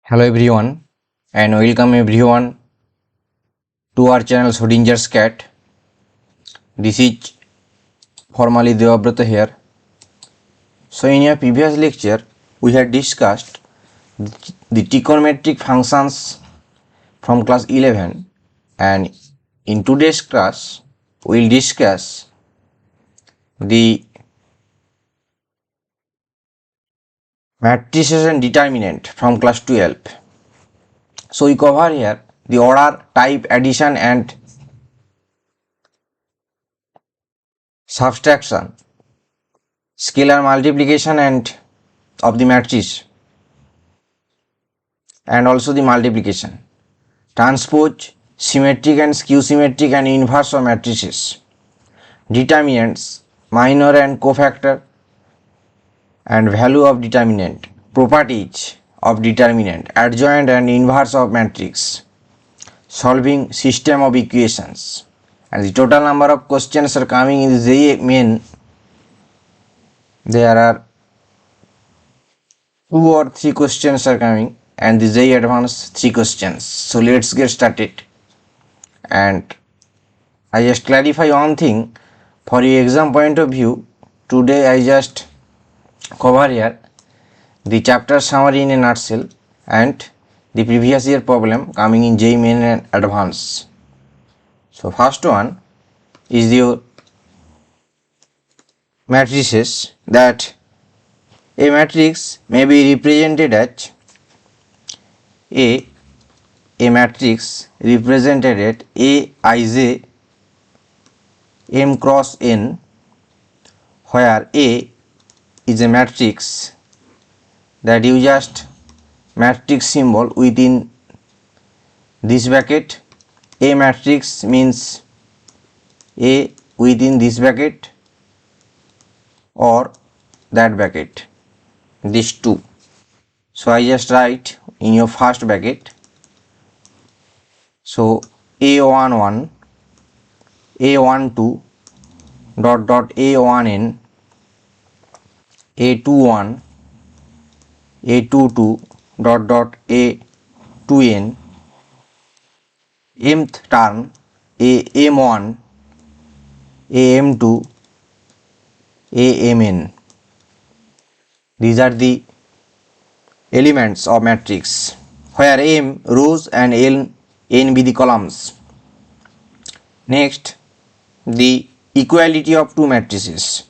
Hello everyone and welcome everyone to our channel Schrodinger's Cat. This is formally Devabrata here. So in your previous lecture we had discussed the trigonometric functions from class 11, and in today's class we will discuss the matrices and determinant from class 12. So we cover here the order, type, addition and subtraction, scalar multiplication and of the matrix, and also the multiplication, transpose, symmetric and skew symmetric and inverse of matrices, determinants, minor and cofactor and value of determinant, properties of determinant, adjoint and inverse of matrix, solving system of equations. And the total number of questions are coming in the JEE Main. There are 2 or 3 questions are coming, and the JEE Advanced 3 questions. So let's get started. And I just clarify one thing for your exam point of view. Today I just cover here the chapter summary in a nutshell and the previous year problem coming in JEE Main and Advanced. So first one is the matrices, that a matrix may be represented as a matrix represented at Aij m cross n, where A is a matrix that you just matrix symbol within this bracket. A matrix means A within this bracket or that bracket, these two. So I just write in your first bracket. So A11, A12 dot dot A1n, A21, A22 dot dot A2n, mth term AM1, AM2, AMN. These are the elements of matrix, where M rows and n be the columns. Next, the equality of two matrices,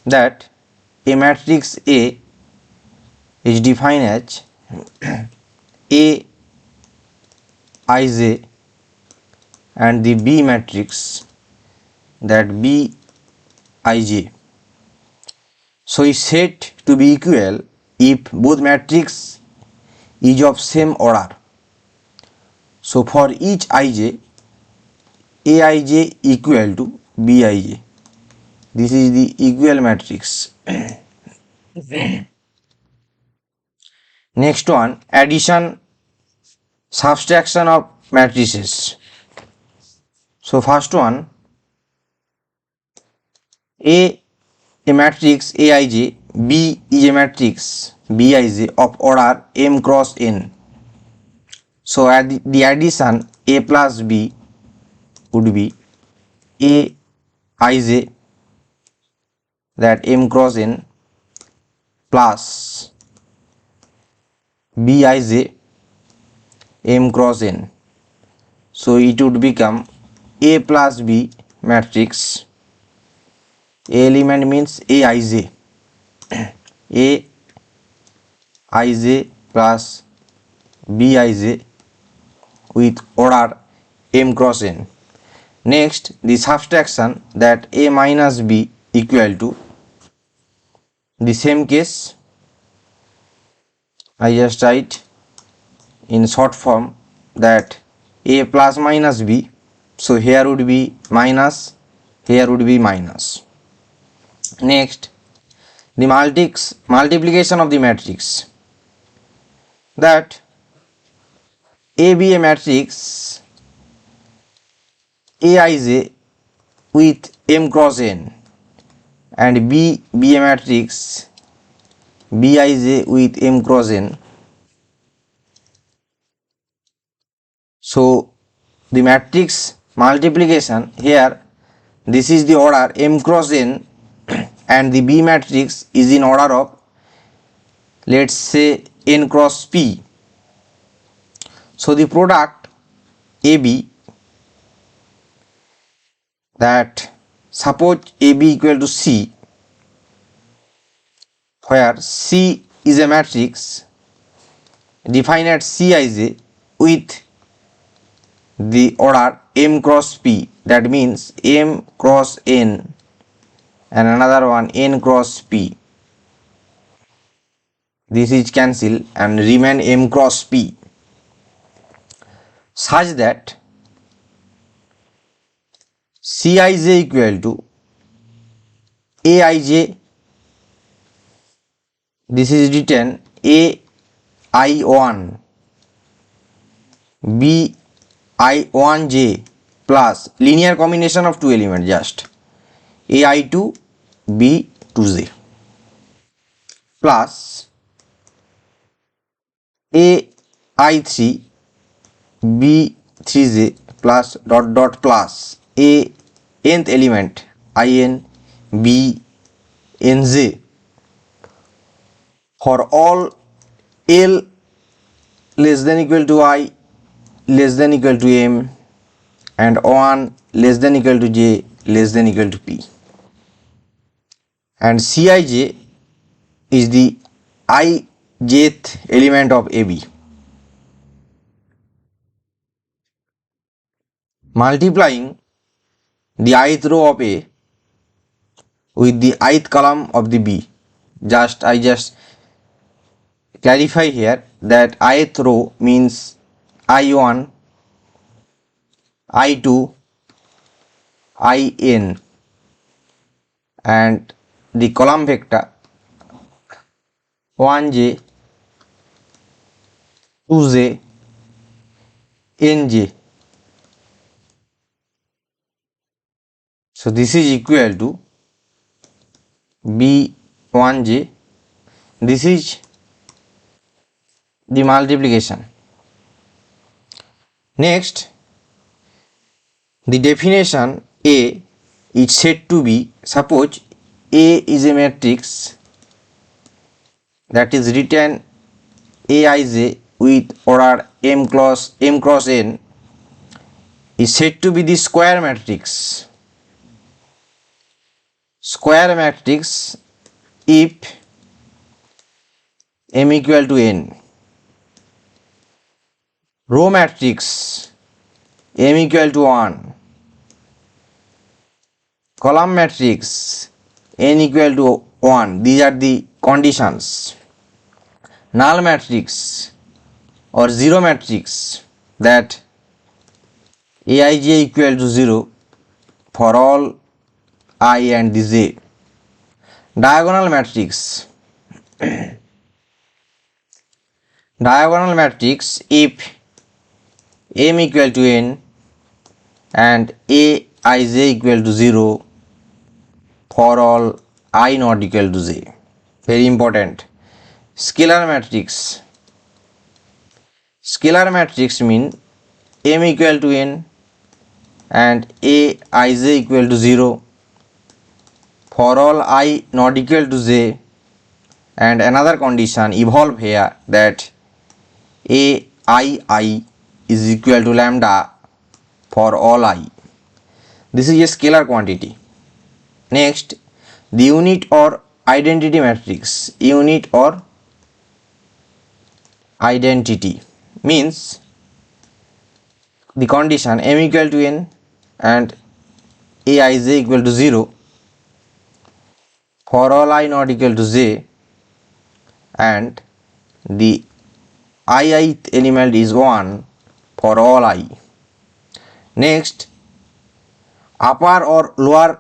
that a matrix A is defined as A Ij, and the B matrix, that B Ij. So is said to be equal if both matrix is of same order. So for each Ij, Aij equal to Bij. This is the equal matrix. Next one, addition, subtraction of matrices. So first one, A matrix Aij, B is a matrix Bij of order m cross n. So the addition A plus B would be Aij, that m cross n, plus Bij m cross n. So it would become A plus B matrix. A element means Aij, Aij plus Bij with order m cross n. Next, the subtraction, that A minus B equal to, the same case I just write in short form, that A plus minus B. So here would be minus, here would be minus. Next, the multiplication of the matrix, that A be a matrix Aij with m cross n, and B be a matrix Bij with m cross n. So the matrix multiplication here, this is the order m cross n and the B matrix is in order of, let's say, n cross p. So the product AB, that suppose AB equal to C, where C is a matrix defined as Cij with the order m cross p, that means m cross n and another one n cross p. This is cancelled and remain m cross p, such that Cij equal to Aij, this is written ai1 bi1j plus linear combination of two elements, just ai2 b2j plus ai3 b3j plus dot dot plus a nth element in b nj for all L less than equal to I less than equal to M and 1 less than equal to J less than equal to P, and Cij is the ijth element of AB. Multiplying the ith row of A with the ith column of the B, I just clarify here that ith row means I1, I2, In, and the column vector 1j, 2j, nj. So this is equal to b1j. This is the multiplication. Next, the definition A is said to be, suppose A is a matrix that is written Aij with order m cross n, is said to be the square matrix. Square matrix if m equal to n. Row matrix m equal to 1. Column matrix n equal to 1. These are the conditions. Null matrix or zero matrix, that Aij equal to 0 for all I and the j. Diagonal matrix. Diagonal matrix if m equal to n and Aij equal to 0 for all I not equal to j. Very important. Scalar matrix. Scalar matrix mean m equal to n and Aij equal to 0 for all I not equal to j, and another condition evolve here that ai is equal to lambda for all I. This is a scalar quantity. Next, the unit or identity matrix. Unit or identity means the condition m equal to n and Aij equal to 0 for all I not equal to j, and the ith element is 1 for all I. Next, upper or lower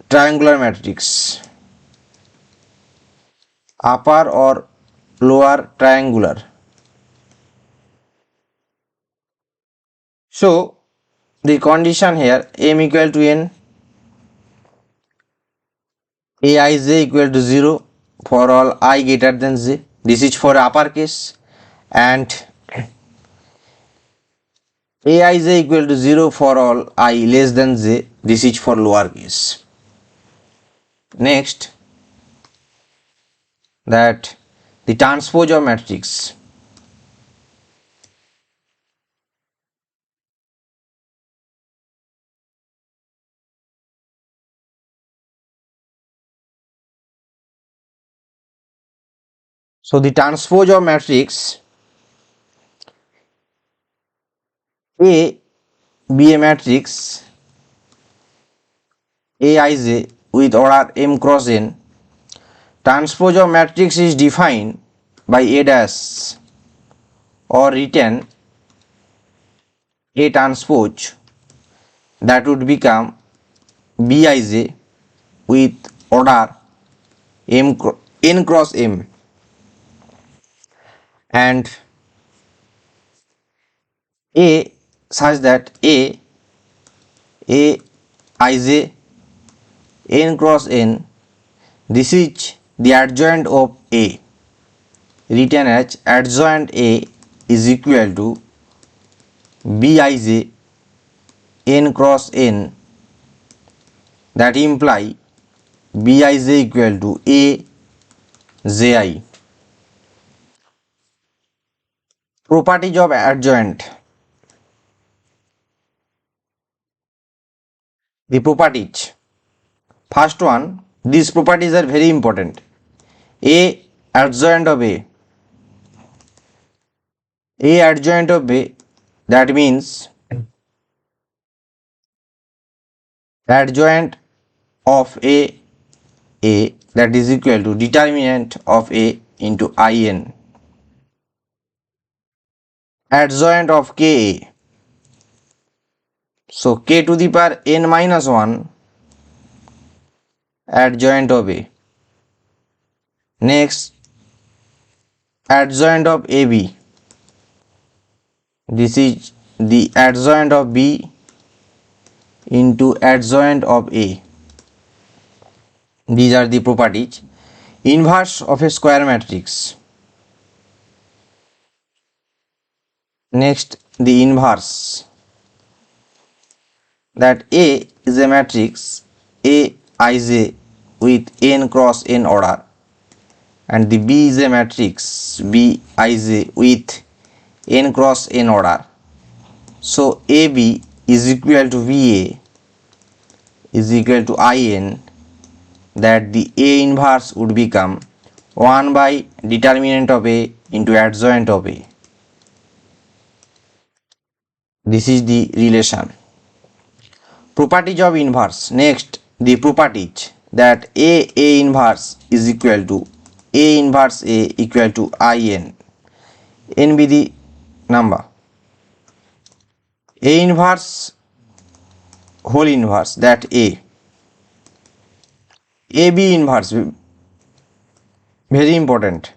triangular matrix. Upper or lower triangular. So the condition here m equal to n, Aij equal to 0 for all I greater than j. This is for upper case, and Aij equal to 0 for all I less than j. This is for lower case. Next, that the transpose of matrix. So the transpose of matrix A be a matrix Aij with order m cross n. Transpose of matrix is defined by A dash or written A transpose, that would become Bij with order n cross m, and A such that A Ij n cross n, this is the adjoint of A, written as adjoint A is equal to Bij n cross n, that imply Bij equal to A Ji. Properties of adjoint. The properties. First one, these properties are very important. A adjoint of A. A adjoint of A, that means adjoint of A that is equal to determinant of A into In. Adjoint of Ka. So K to the power n minus 1 adjoint of A. Next, adjoint of AB. This is the adjoint of B into adjoint of A. These are the properties. Inverse of a square matrix. Next, the inverse, that A is a matrix Aij with n cross n order, and the B is a matrix Bij with n cross n order. So AB is equal to Va is equal to In, that the A inverse would become 1 by determinant of A into adjoint of A. This is the relation. Properties of inverse. Next, the properties, that A inverse is equal to A inverse A equal to In. N be the number. A inverse whole inverse, that A. AB inverse, very important.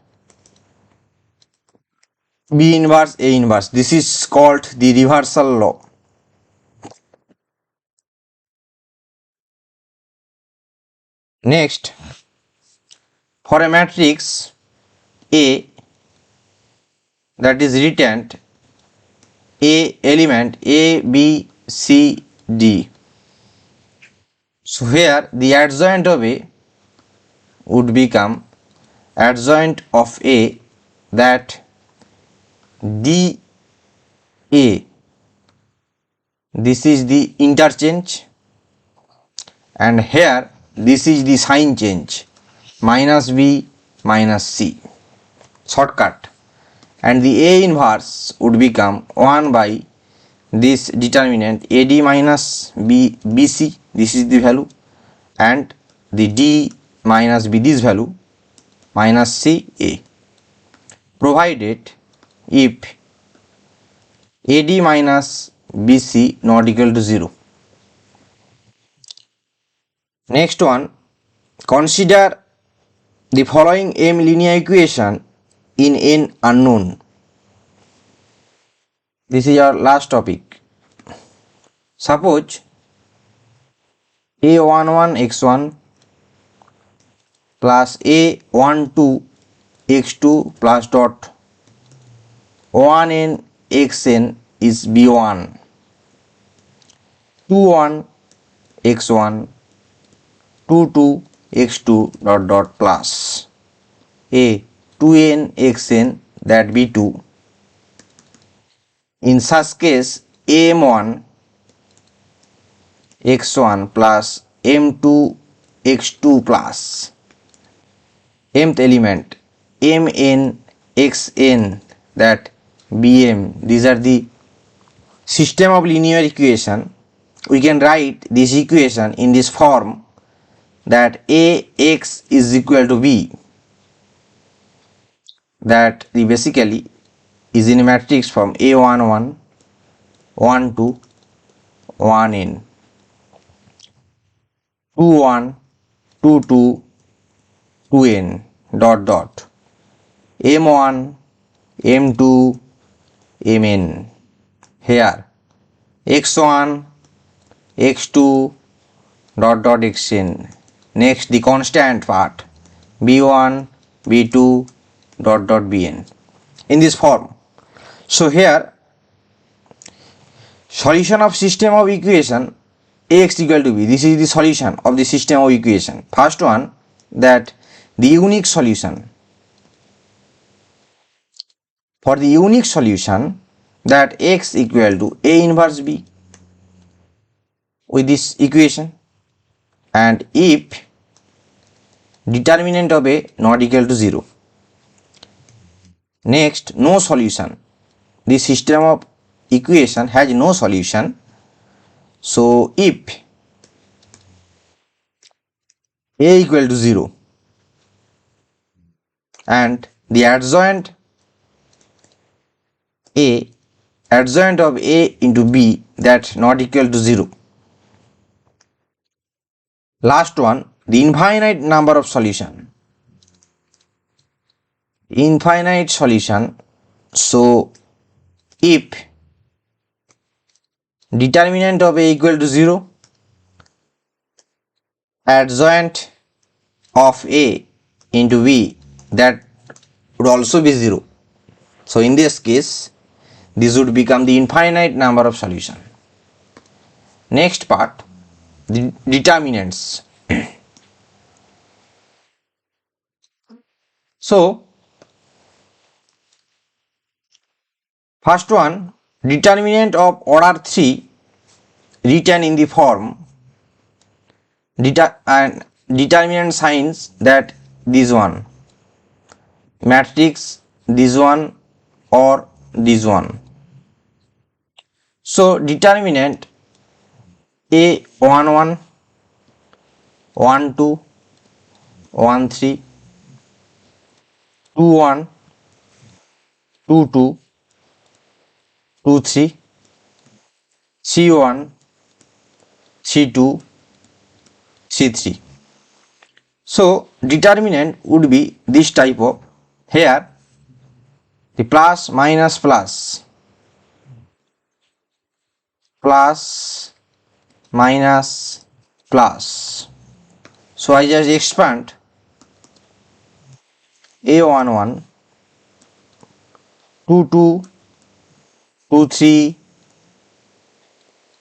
B inverse A inverse. This is called the reversal law. Next, for a matrix A that is written A element A, B, C, D. So here the adjoint of A would become adjoint of A, that D A. This is the interchange, and here this is the sign change, minus B minus C, shortcut, and the A inverse would become 1 by this determinant AD minus BC, this is the value, and the D minus B, this value, minus C A, provided if AD minus BC not equal to 0. Next one, consider the following M linear equation in n unknown. This is our last topic. Suppose A11 x1 plus A12 x2 plus dot 1n xn is B1, 2 1 x1, 2 2 x2 dot dot plus a 2n xn, that B2. In such case, m1 x1 plus m2 x2 plus mth element mn xn, that bm. These are the system of linear equation. We can write this equation in this form, that ax is equal to b, that the basically is in a matrix form a1 1 1 2 1 n, 2 1 2 2 2 n dot dot m1 m2 mn. Here x1 x2 dot dot xn. Next, the constant part b1 b2 dot dot bn, in this form. So here solution of system of equation ax equal to b. This is the solution of the system of equation. First one, that the unique solution. For the unique solution, that x equal to a inverse b with this equation, and if determinant of a not equal to 0. Next, no solution. The system of equation has no solution. So if a equal to 0 and the adjoint of a into b, that not equal to 0. Last one, the infinite number of solution. Infinite solution. So if determinant of a equal to 0, adjoint of a into b, that would also be 0. So in this case, this would become the infinite number of solution. Next part, the determinants. So first one, determinant of order 3 written in the form and determinant signs, that this one, matrix this one or this one. So determinant a11 12 13 21 22 23 C1 C2 C3. So determinant would be this type of, here the plus minus plus plus minus plus. So I just expand a11 22 23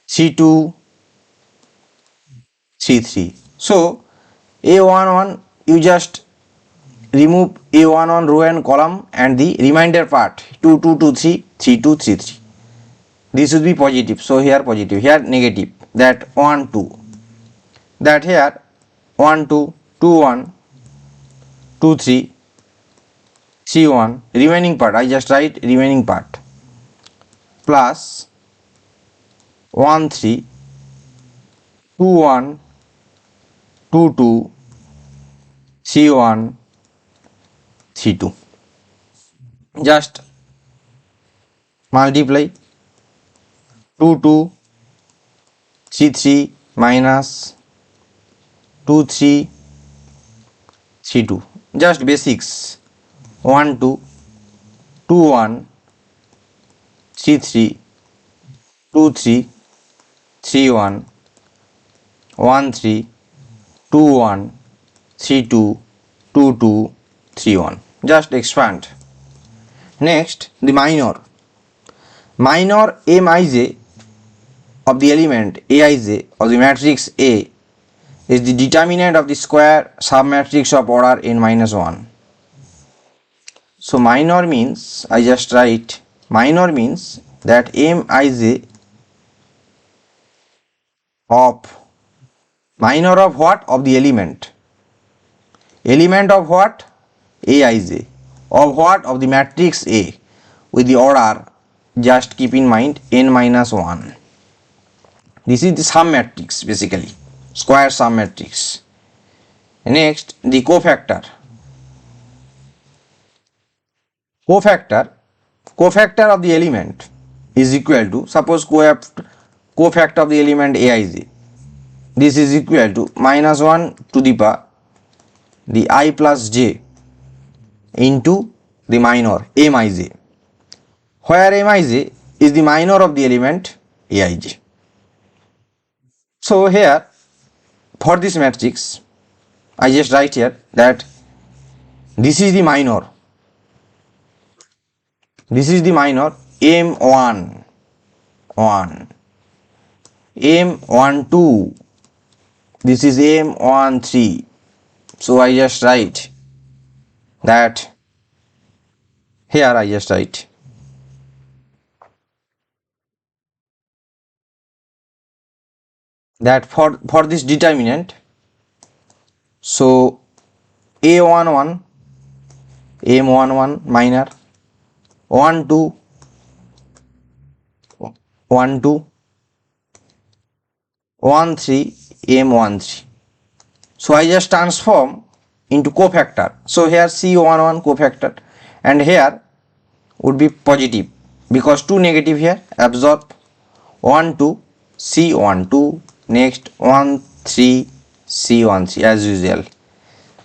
C2 C3. So a11, you just remove a11 row and column and the remainder part 2 2 2 3 3 2 3 3. This would be positive. So here positive, here negative, that 1 2, that here 1 2 2 1 2 3 C1, remaining part I just write remaining part, plus 1 3 2 1 2 2 C1 C2. Just multiply 2 2 C3 minus 2 3 C2. Just basics. 1 2 2 1 C3 2 3 C1 1 3 2 1 C2 2 2 3 1. Just expand. Next, the minor. minor mij of the element aij of the matrix A is the determinant of the square submatrix of order n minus 1. So minor means, I just write, minor means that mij of, minor of what? Of the element. Element of what? Aij. Of what? Of the matrix A with the order, just keep in mind, n minus 1. This is the sum matrix, basically square sum matrix. Next, the cofactor. Cofactor of the element is equal to, suppose cofactor of the element aij, this is equal to minus 1 to the power the I plus j into the minor mij, where mij is the minor of the element aij. So here for this matrix I just write here that this is the minor, this is the minor m1 m12, this is m13. So I just write that, here I just write that for this determinant, so a11 m11 minor 12 13 m13. So I just transform into cofactor. So here C11 cofactor, and here would be positive because 2 negative here, absorb 1 2 C12, next 1 3 C13 as usual.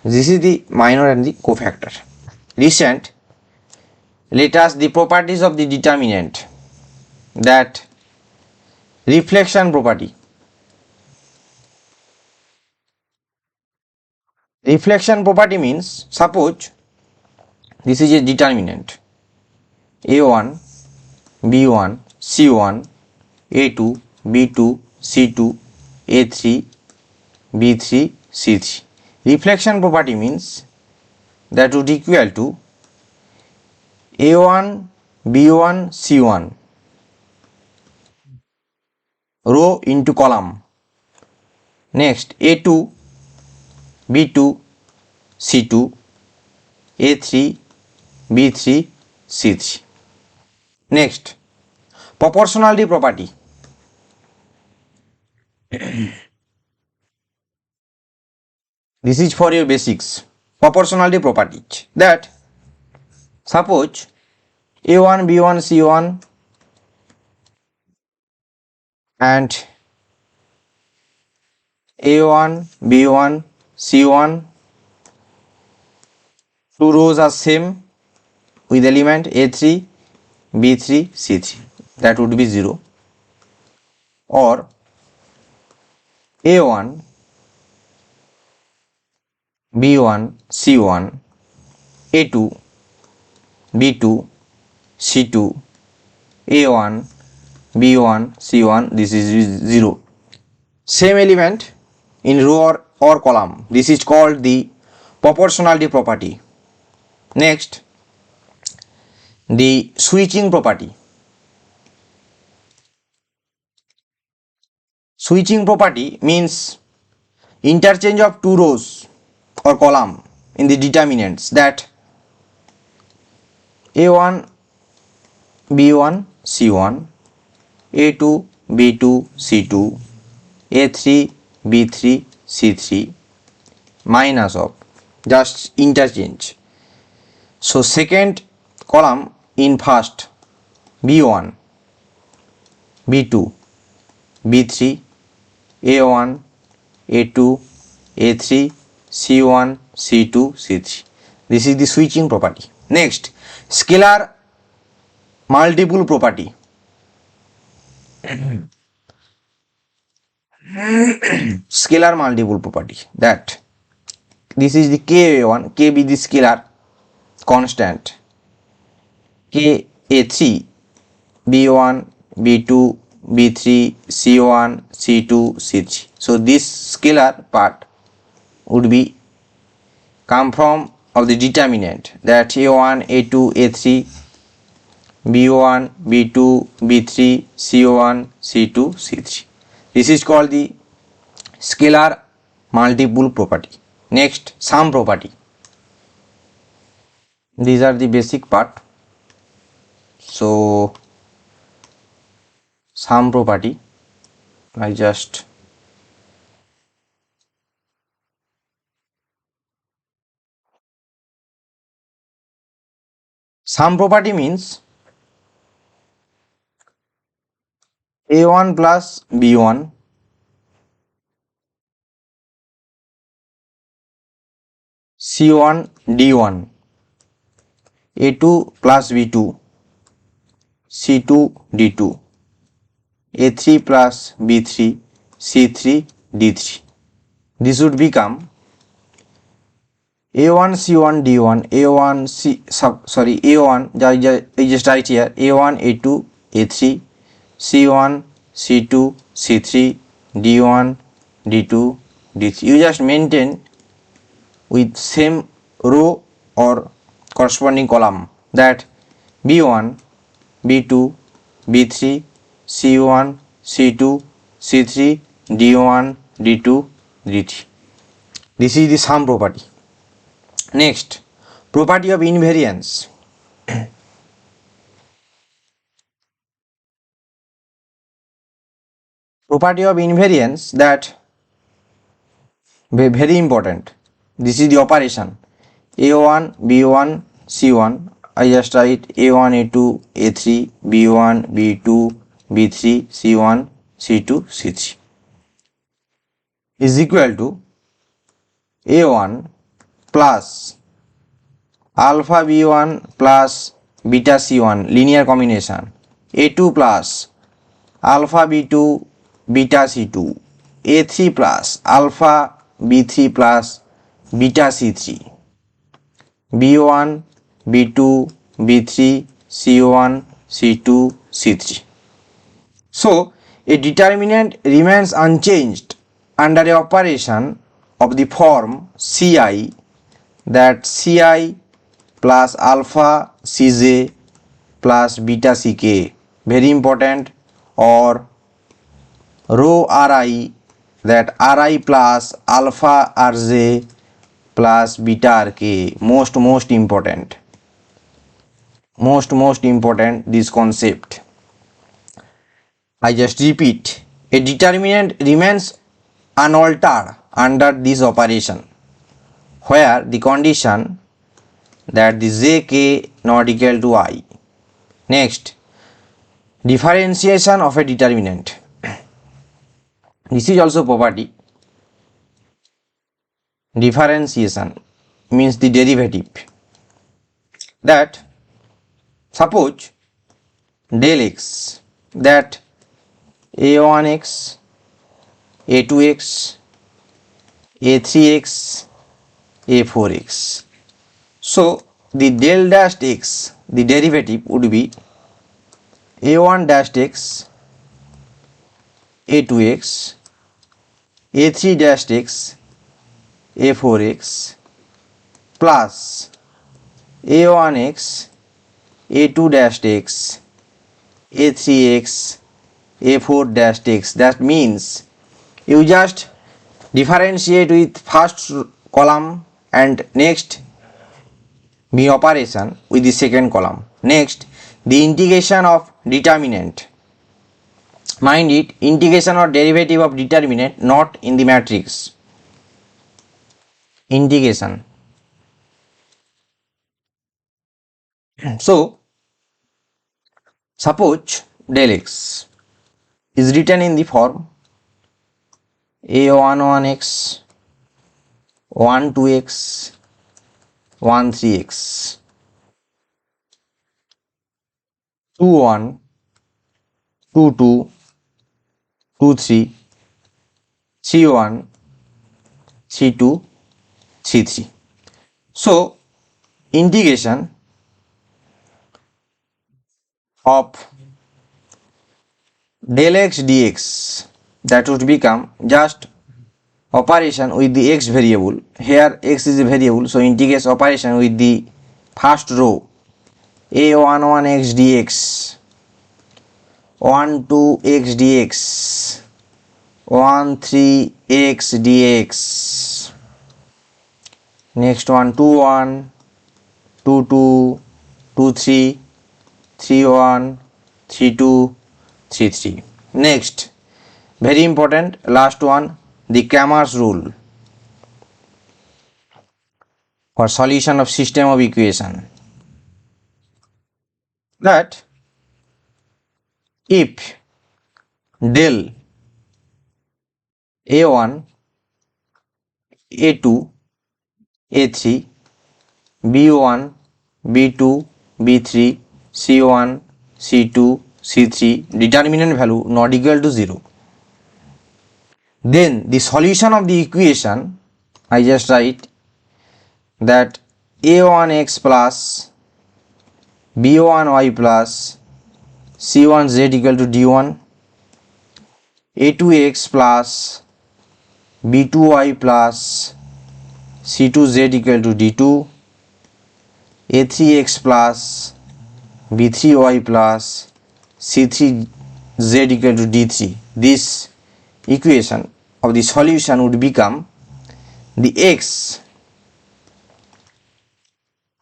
This is the minor and the cofactor. Recent, let us the properties of the determinant, that reflection property. Reflection property means, suppose this is a determinant a1 b1 c1 a2 b2 c2 a3 b3 c3. Reflection property means that would equal to a1 b1 c1 row into column, next a2 b2 c2 a3 b3 c3. Next, proportionality property. This is for your basics. Proportionality property, that suppose a1 b1 c1 and a1 b1 c1, two rows are same with element a3 b3 c3, that would be 0. Or a1 b1 c1 a2 b2 c2 a1 b1 c1, this is 0. Same element in row or column, this is called the proportionality property. Next, the switching property. Switching property means interchange of two rows or column in the determinants, that a1 b1 c1 a2 b2 c2 a3 b3 c3 minus of, just interchange. So second column in first b1 b2 b3 a1 a2 a3 c1 c2 c3. This is the switching property. Next, scalar multiple property. Scalar multiple property, that this is the k1, k be the scalar constant, k a3 B1, B2, B3, C1, C2, C3. So this scalar part would be come from of the determinant, that A1, A2, A3, B1, B2, B3, C1, C2, C3. This is called the scalar multiple property. Next, sum property. These are the basic part. So sum property, I just sum property means A1 plus B1 C1 D1, A2 plus B2 C2 D2, A3 plus B3 C3 D3. This would become A1 C1 D1, A1 A1, I just write here A1 A2 A3 C1 C2 C3 D1 D2 D3. You just maintain with same row or corresponding column, that B1 B2 B3 C1 C2 C3 D1 D2 D3. This is the sum property. Next, property of invariance. Property of invariance, that very important. This is the operation A1 B1 C1. I just write A1 A2 A3 B1 B2 B3 C1 C2 C3 is equal to A1 plus alpha B1 plus beta C1 linear combination, A2 plus alpha B2 beta C2, A3 plus alpha B3 plus beta C3, B1 B2 B3 C1 C2 C3. So a determinant remains unchanged under a operation of the form Ci, that Ci plus alpha Cj plus beta Ck, very important, or rho Ri, that Ri plus alpha Rj plus beta Rk, most important, most important this concept. I just repeat, a determinant remains unaltered under this operation where the condition that the Jk not equal to I. Next, differentiation of a determinant. This is also property. Differentiation means the derivative, that suppose del x, that a1x a2x a3x a4x. So the del dash x, the derivative would be a1 dash x a2x a3 dash x a4x plus a1x a2 dash x a3x a4 dash x. That means you just differentiate with first column and next be operation with the second column. Next, the integration of determinant. Mind it, integration or derivative of determinant not in the matrix. Integration. So suppose del x is written in the form a11x 12x 13x 21 22 23 C1 C2 C3. So integration of del x dx, that would become just operation with the x variable. Here x is a variable, so integrate operation with the first row, a11 x dx, 12 x dx, 13 x dx, next one 21, 22, 23, 31, 32, 33. Next, very important, last one, the Cramer's rule for solution of system of equation, that if del a1, a2, a3, b1, b2, b3, c1, c2, c3 determinant value not equal to 0, then the solution of the equation, I just write that a1x plus b1y plus c1z equal to d1, a2x plus b2y plus c2z equal to d2, a3x plus b3y plus c3z equal to d3. This equation of the solution would become the x,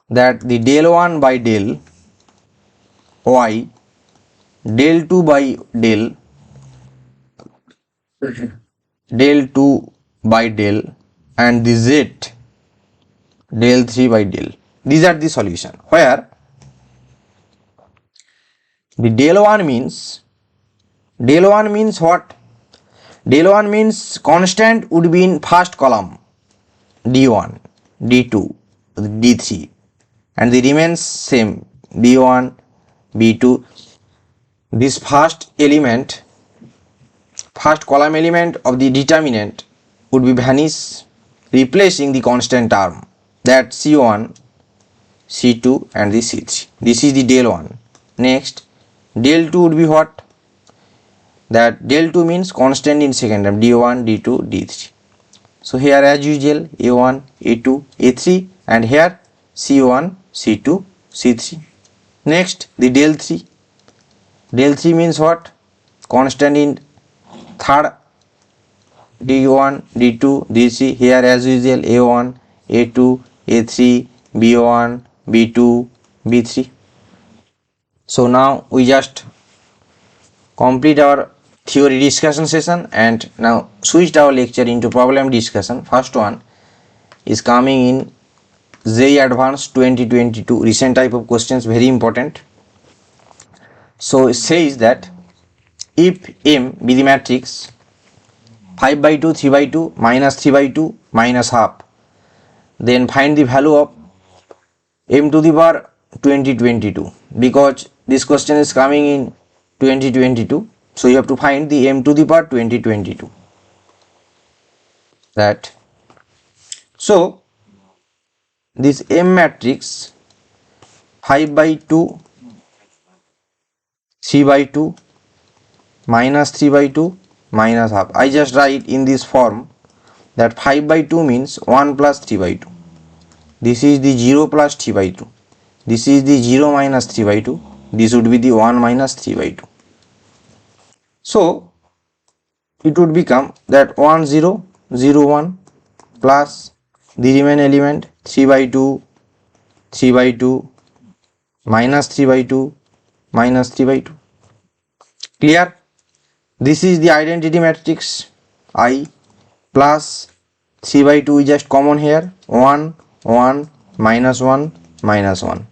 that the del 1 by del y, del 2 by del 2 by del, and the z del 3 by del. These are the solution, where the del 1 means what? Del 1 means constant would be in first column, d1, d2, d3, and the remains same, b1, b2. This first element, first column element of the determinant would be vanish, replacing the constant term, that c1, c2 and the c3. This is the del 1. Next, del 2 would be what? That del 2 means constant in second term, d1, d2, d3. So here as usual a1, a2, a3, and here c1, c2, c3. Next, the del 3. Del 3 means what? Constant in third, d1, d2, d3. Here as usual a1, a2, a3, b1, b2, b3. So now we just complete our theory discussion session and now switched our lecture into problem discussion. First one is coming in JEE Advanced 2022, recent type of questions, very important. So it says that if M be the matrix 5 by 2, 3 by 2, minus 3 by 2, minus half, then find the value of M to the power 2022, because this question is coming in 2022, so you have to find the M to the power 2022. That so this M matrix 5 by 2, 3 by 2, minus 3 by 2, minus half. I just write in this form that 5 by 2 means 1 plus 3 by 2. This is the 0 plus 3 by 2. This is the 0 minus 3 by 2. This would be the 1 minus 3 by 2. So it would become that 1 0 0 1 plus the remaining element 3 by 2, 3 by 2, minus 3 by 2, minus 3 by 2. Clear? This is the identity matrix I, plus 3 by 2 is just common here, 1 1 minus 1 minus 1.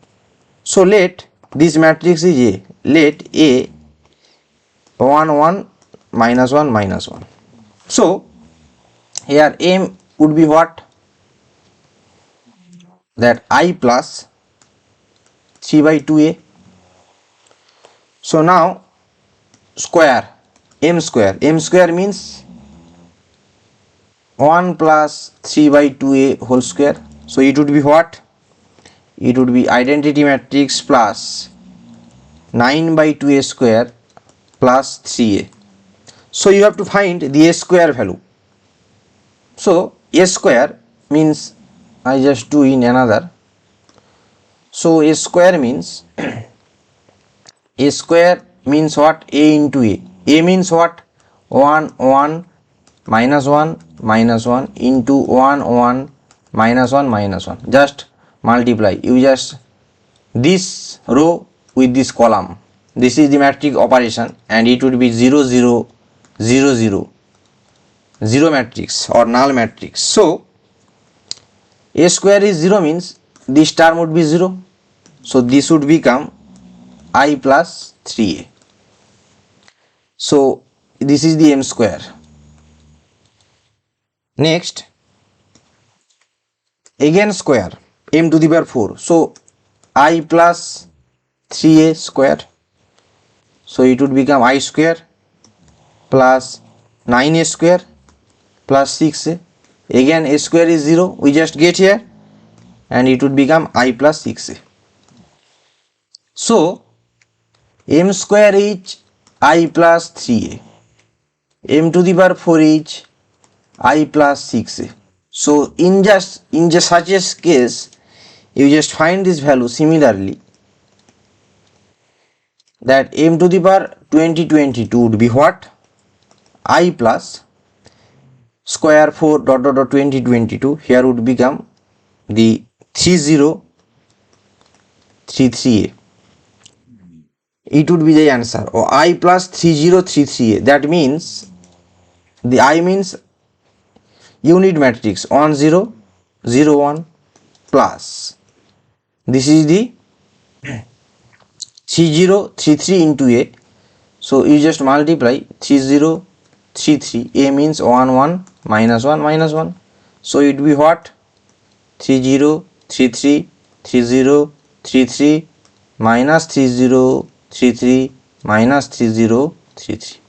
So let this matrix is A, let A 1 1 minus 1 minus 1. So here M would be what? That I plus 3 by 2A. So now square, M square means 1 plus 3 by 2A whole square. So it would be what? It would be identity matrix plus 9 by 2A square plus 3a. So you have to find the a square value. So a square means, I just do in another. So a square means a square means what? A into a. A means what? 1 1 minus 1 minus 1 into 1 1 minus 1 minus 1. Just multiply. You just this row with this column. This is the matrix operation, and it would be 0 0 0 0 0 matrix or null matrix. So a square is 0 means this term would be 0. So this would become I plus 3a. So this is the m square. Next, again square, m to the power 4. So I plus 3a square. So it would become I square plus 9a square plus 6a. Again a square is 0. We just get here, and it would become I plus 6a. So m square is I plus 3a. M to the power 4 is I plus 6a. So in just such a case, you just find this value similarly, that m to the power 2022 would be what? I plus square 4 dot dot dot 2022. Here would become the 3033a. It would be the answer, or I plus 3033a. That means the I means unit matrix 1 0 0 1 plus this is the 3033 into a. So you just multiply 3033. A means 1 1 minus 1 minus 1. So it would be what? 3033 3033 minus 3033 minus 3033.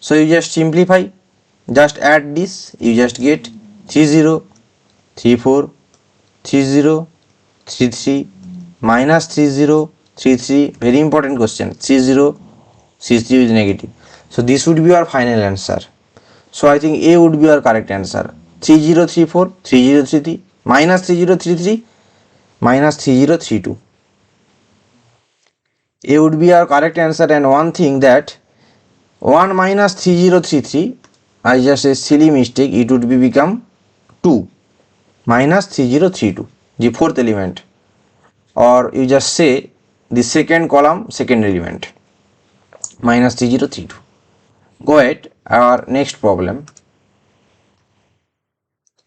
So you just simplify, just add this, you just get 30 34 30 33 minus 30 33. Very important question. 30 33 is negative. So this would be your final answer. So I think A would be your correct answer. 3034 3033 minus 3033 minus 3032. A would be our correct answer. And one thing, that 1 minus 3033, I just a silly mistake, it would be become 2 minus 3032, the fourth element, or you just say the second column second element, minus 3032. Go ahead. Our next problem,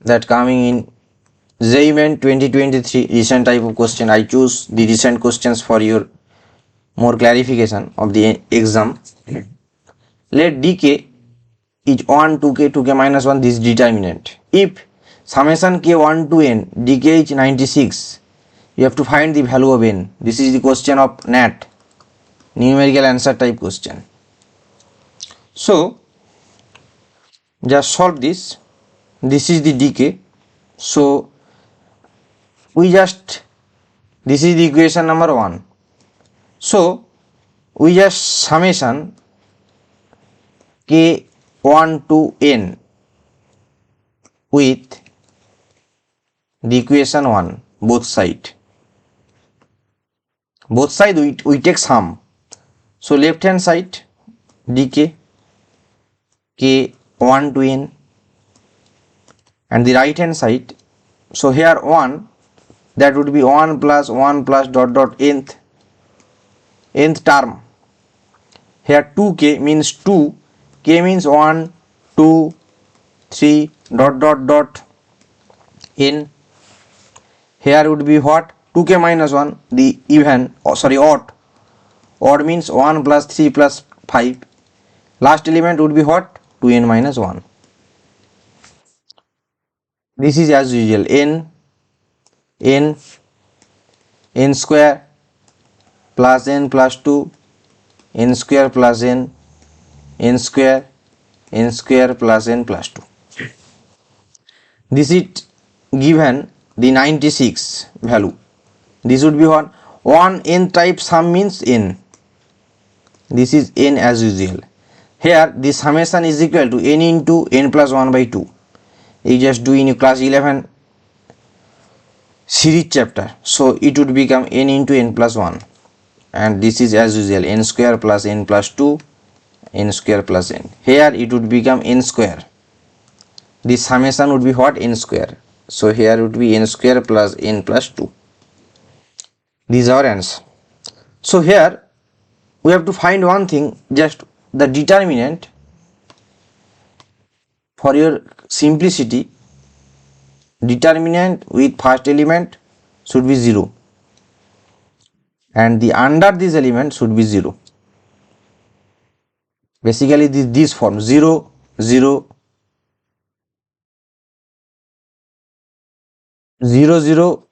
that coming in JEE Main 2023 recent type of question. I choose the recent questions for your more clarification of the exam. Let dk is 1 2k 2k minus 1, this determinant. If summation k 1 to n dk is 96, you have to find the value of n. This is the question of NEET, numerical answer type question. So just solve this. This is the dk. So we just, this is the equation number 1. So we just summation k 1 to n with the equation 1, both side we take sum. So left hand side dk k 1 to n, and the right hand side, so here 1, that would be 1 plus dot dot nth term. Here 2k means 2, k means 1 2 3 dot dot dot n. Here would be what? 2k minus 1, the even, odd means 1 plus 3 plus 5. Last element would be what? 2n minus 1. This is as usual, n square plus n plus 2, n square plus n square plus n plus 2. This is given the 96 value. This would be what? 1 n type sum means n. This is n as usual. Here this summation is equal to n into n plus 1 by 2. You just do in your class 11 series chapter. So it would become n into n plus 1, and this is as usual n square plus n plus 2, n square plus n. Here it would become n square. This summation would be what? N square. So here would be n square plus n plus 2. These are answer. So here we have to find one thing, just the determinant. For your simplicity, determinant with first element should be 0, and the under this element should be 0. Basically this form 0 0 0 0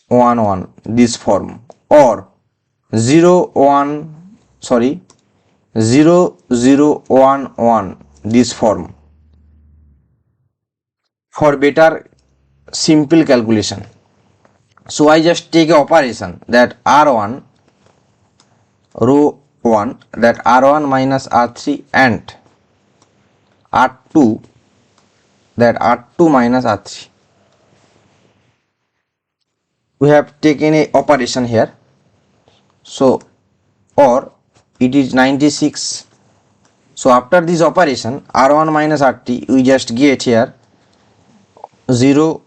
1 1, this form, or 0 1 sorry 0 0 1 1, this form, for better simple calculation. So I just take a operation that R1 row 1, that R1 minus R3, and R2, that R2 minus R3. We have taken a operation here. So, or it is 96. So after this operation R1 minus R3, we just get here 0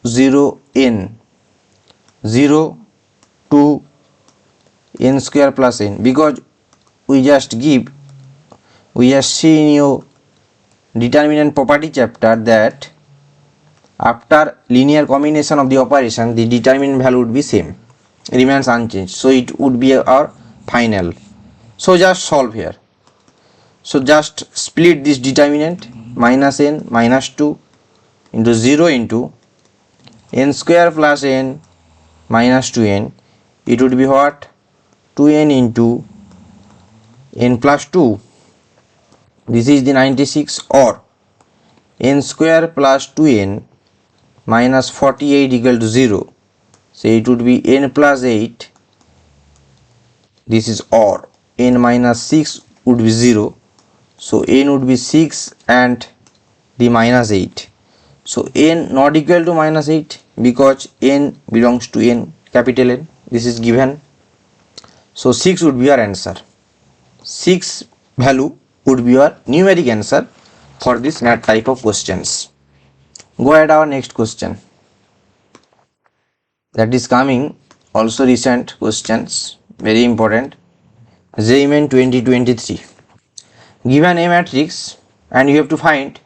0 n 0 2 n square plus n, because we just see in your determinant property chapter that after linear combination of the operation, the determinant value would be same, remains unchanged. So it would be our final. So just solve here. So just split this determinant, minus n minus 2 into 0 into n square plus n minus 2n. It would be what? 2n into n plus 2. This is the 96, or n square plus 2n minus 48 equal to 0. So it would be n plus 8. This is or n minus 6 would be 0. So n would be 6 and the minus 8. So n not equal to minus 8, because n belongs to n, capital N. This is given. So 6 would be our answer. 6 value would be our numeric answer for this math type of questions. Go ahead, our next question. That is coming also recent questions, very important. JEE Main 2023. Given a matrix and you have to find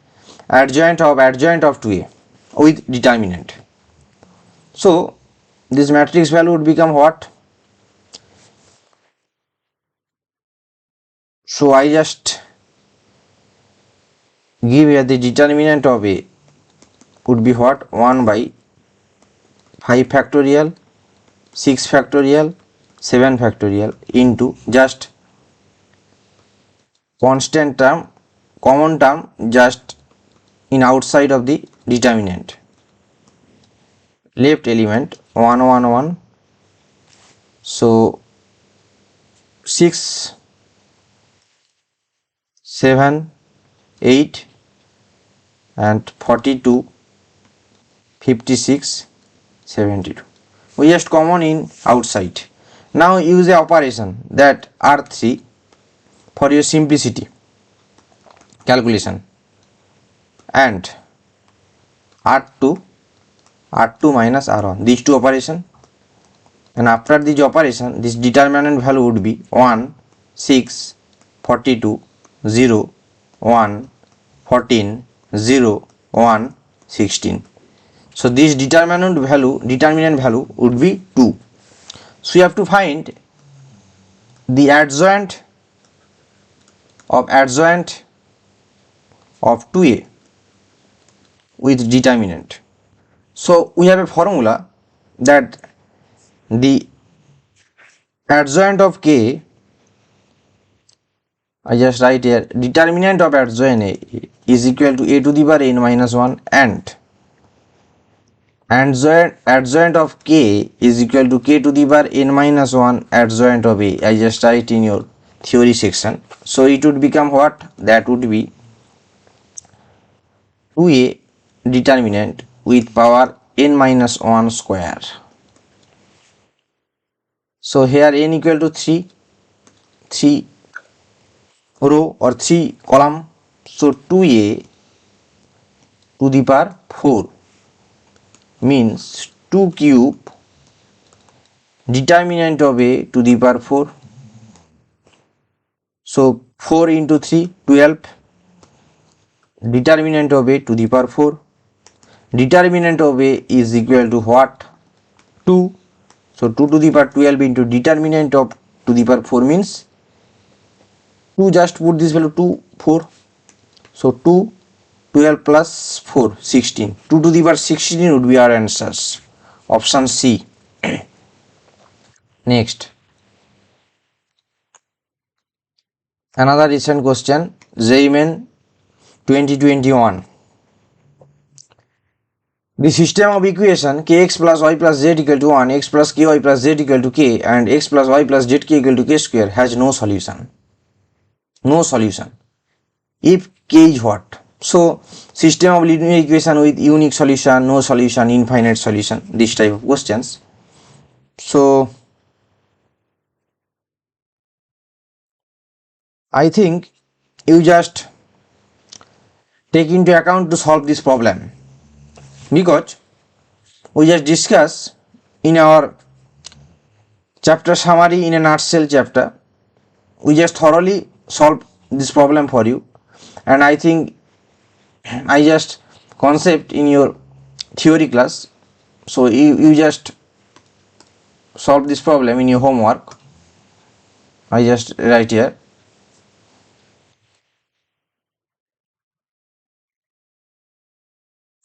adjoint of 2A with determinant. So this matrix value would become what? So I just give here the determinant of A would be what? 1 by 5 factorial, 6 factorial, 7 factorial into just constant term, common term just in outside of the determinant. Left element 1 1 1. So 6 7 8 and 42 56 72. We just common in outside. Now use a operation that R3 for your simplicity calculation, and R2 minus R1, these two operation, and after this operation this determinant value would be 1 6 42 0 1 14 0 1 16. So this determinant value would be 2. So you have to find the adjoint of 2A with determinant. So we have a formula that the adjoint of K, I just write here, determinant of adjoint A is equal to A to the power n minus 1, and adjoint of K is equal to K to the power n minus 1 adjoint of A. I just write in your theory section. So it would become what? That would be 2a determinant with power n minus 1 square. So here n equal to 3 row or 3 column. So 2a to the power 4 means 2 cube determinant of a to the power 4. So 4 into 3 12, determinant of a to the power 4. Determinant of a is equal to what? 2. So 2 to the power 12 into determinant of to the power 4 means 2, just put this value 2 4. So 2 12 plus 4 16. 2 to the power 16 would be our answers. Option C. Next, another recent question, JEE Main 2021. The system of equation kx plus y plus z equal to 1, x plus ky plus z equal to k, and x plus y plus zk equal to k square has no solution. No solution. If k is what? So system of linear equation with unique solution, no solution, infinite solution, this type of questions. So I think you just take into account to solve this problem, because we just discuss in our chapter summary in a nutshell chapter. We just thoroughly solve this problem for you, and I think I just concept in your theory class. So you just solve this problem in your homework. I just write here.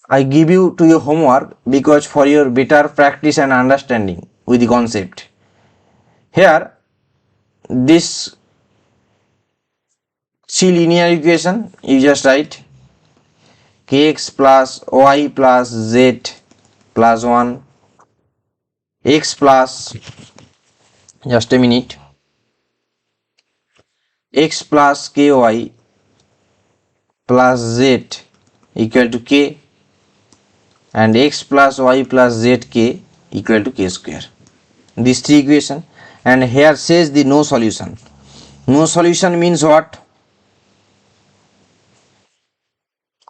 I give you to your homework because for your better practice and understanding with the concept. Here, this C linear equation, you just write kx plus y plus z plus 1, x plus, just a minute, x plus ky plus z equal to k, and x plus y plus zk equal to k square. These three equation, and here says the no solution. No solution means what?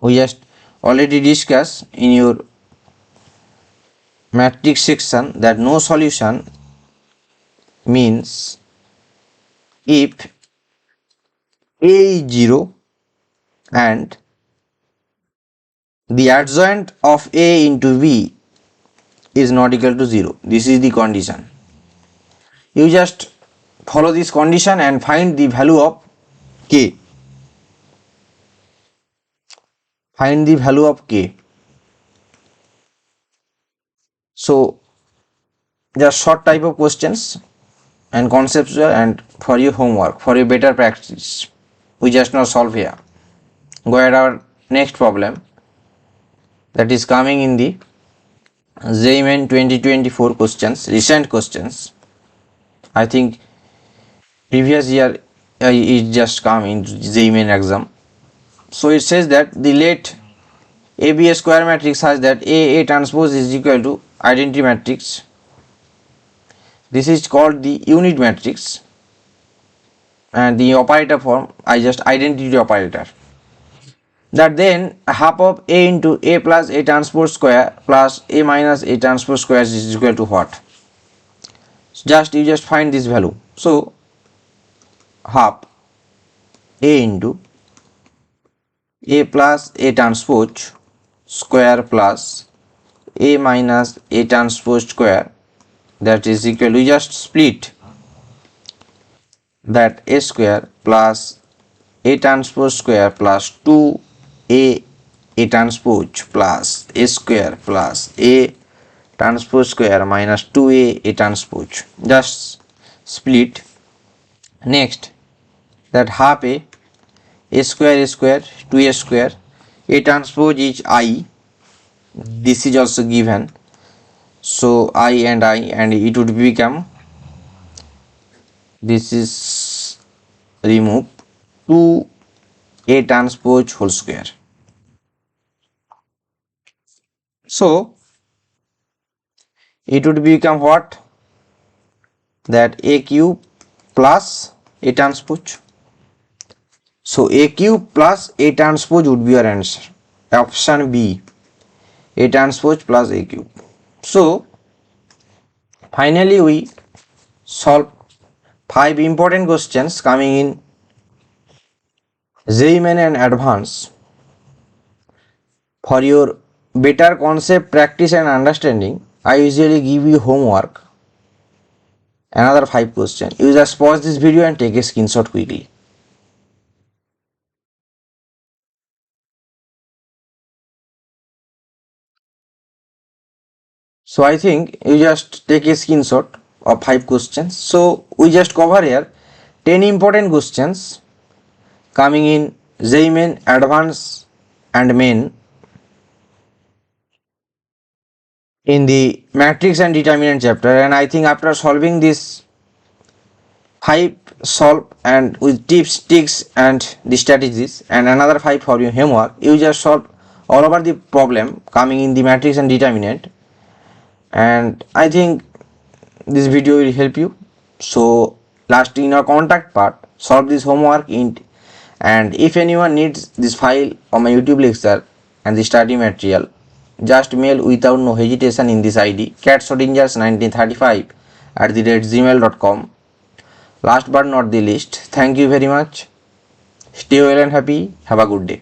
We just already discussed in your matrix section that no solution means if A is 0 and the adjoint of A into B is not equal to 0. This is the condition. You just follow this condition and find the value of k. Find the value of k. So just short type of questions and conceptual, and for your homework, for your better practice, we just now solve here. Go ahead, our next problem that is coming in the JEE Main 2024 questions, recent questions. I think previous year it just come in JEE Main exam. So it says that the let A be a square matrix such that A transpose is equal to identity matrix. This is called the unit matrix, and the operator form I just identity operator. That then half of A into A plus A transpose square plus A minus A transpose square is equal to what? You just find this value. So half A into A plus A transpose square plus A minus A transpose square, that is equal to, just split that A square plus A transpose square plus 2A A transpose plus A square plus A transpose square minus 2A A transpose, just split. Next, that half A square 2A square, A transpose is I, this is also given, so I, and it would become, this is remove 2A transpose whole square. So it would become what? That A cube plus A transpose. So A cube plus A transpose would be your answer. Option B, A transpose plus A cube. So finally we solve 5 important questions coming in JEE Main and Advanced. For your better concept, practice and understanding, I usually give you homework. Another 5 questions. You just pause this video and take a screenshot quickly. So I think you just take a screenshot of 5 questions. So we just cover here 10 important questions coming in JEE Main, Advanced and Main in the Matrix and Determinant chapter, and I think after solving this 5 solve and with tips, tricks and the strategies and another 5 for your homework, you just solve all over the problem coming in the Matrix and Determinant, and I think this video will help you. So last in our contact part, solve this homework in, and if anyone needs this file or my YouTube lecture and the study material, just mail without no hesitation in this ID catschrodingers1935@gmail.com. Last but not the least, thank you very much. Stay well and happy. Have a good day.